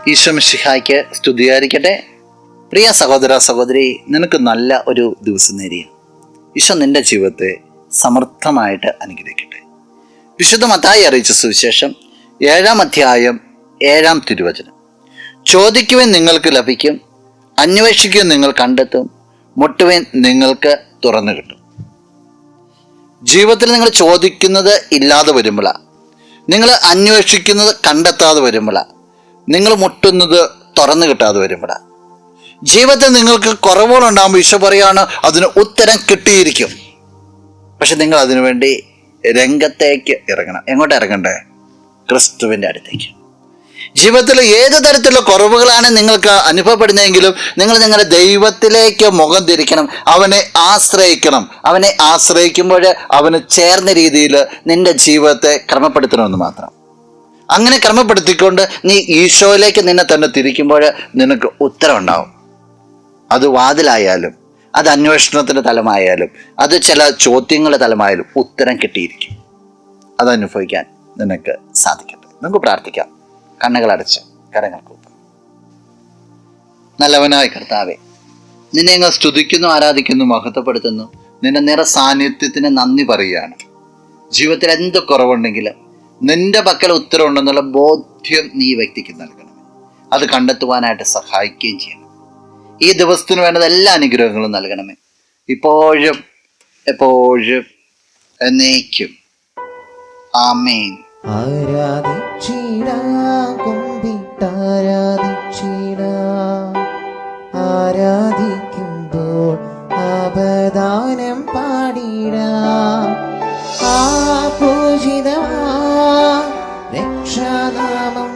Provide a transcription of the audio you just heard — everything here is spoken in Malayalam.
ഈശോ മിശിഹായ്ക്ക് സ്തുതിയായിരിക്കട്ടെ. പ്രിയ സഹോദര സഹോദരി, നിനക്ക് നല്ല ഒരു ദിവസം നേരിയ ഈശോ നിന്റെ ജീവിതത്തെ സമർത്ഥമായിട്ട് അനുഗ്രഹിക്കട്ടെ. വിശുദ്ധ മത്തായി അറിയിച്ച സുവിശേഷം 7-ാം അധ്യായം 7-ാം തിരുവചനം. ചോദിക്കുവാൻ നിങ്ങൾക്ക് ലഭിക്കും, അന്വേഷിക്കുവാൻ നിങ്ങൾ കണ്ടെത്തും, മുട്ടുവാൻ നിങ്ങൾക്ക് തുറന്നു കിട്ടും. ജീവിതത്തിൽ നിങ്ങൾ ചോദിക്കുന്നത് ഇല്ലാതെ വരുമ്പോഴാണ്, നിങ്ങൾ അന്വേഷിക്കുന്നത് കണ്ടെത്താതെ വരുമ്പോഴാണ്, നിങ്ങൾ മുട്ടുന്നത് തുറന്നു കിട്ടാതെ വരുമ്പോഴാണ്. ജീവിതത്തിൽ നിങ്ങൾക്ക് കുറവുകളുണ്ടാകുമ്പോൾ ഈശോ പറയാണ് അതിന് ഉത്തരം കിട്ടിയിരിക്കും. പക്ഷെ നിങ്ങൾ അതിനുവേണ്ടി രംഗത്തേക്ക് ഇറങ്ങണം. എങ്ങോട്ട് ഇറങ്ങണ്ടേ? ക്രിസ്തുവിൻ്റെ അടുത്തേക്ക്. ജീവിതത്തിൽ ഏത് തരത്തിലുള്ള കുറവുകളാണ് നിങ്ങൾക്ക് അനുഭവപ്പെടുന്നതെങ്കിലും നിങ്ങൾ നിങ്ങളുടെ ദൈവത്തിലേക്ക് മുഖം തിരിക്കണം, അവനെ ആശ്രയിക്കണം. അവനെ ആശ്രയിക്കുമ്പോൾ അവന് ചേർന്ന രീതിയിൽ നിന്റെ ജീവിതത്തെ ക്രമപ്പെടുത്തണമെന്ന് മാത്രം. അങ്ങനെ ക്രമപ്പെടുത്തിക്കൊണ്ട് നീ ഈശോയിലേക്ക് നിന്നെ തന്നെ തിരിക്കുമ്പോൾ നിനക്ക് ഉത്തരം ഉണ്ടാവും. അത് വാതിലായാലും, അത് അന്വേഷണത്തിൻ്റെ തലമായാലും, അത് ചില ചോദ്യങ്ങളുടെ തലമായാലും ഉത്തരം കിട്ടിയിരിക്കും. അതനുഭവിക്കാൻ നിനക്ക് സാധിക്കട്ടെ. നമുക്ക് പ്രാർത്ഥിക്കാം. കണ്ണുകളടച്ച് കരങ്ങൾ കൂപ്പാം. നല്ലവനായ കർത്താവേ, നിന്നെ ഞങ്ങൾ സ്തുതിക്കുന്നു, ആരാധിക്കുന്നു, മഹത്വപ്പെടുത്തുന്നു. നിന്റെ നിറ സാന്നിധ്യത്തിന് നന്ദി പറയുകയാണ്. ജീവിതത്തിൽ എന്ത് കുറവുണ്ടെങ്കിലും നിന്റെ പക്കൽ ഉത്തരവുണ്ടെന്നുള്ള ബോധ്യം നീ വ്യക്തിക്ക് നൽകണം. അത് കണ്ടെത്തുവാനായിട്ട് സഹായിക്കുകയും ചെയ്യണം. ഈ ദിവസത്തിന് വേണ്ടത് എല്ലാ അനുഗ്രഹങ്ങളും നൽകണമേ, ഇപ്പോഴും എപ്പോഴും എന്നേക്കും. ആമേൻ. ആരാധിക്കുമ്പോൾ അപദാനം പാടിടാം. പൂജിതമാ രക്ഷാനാമം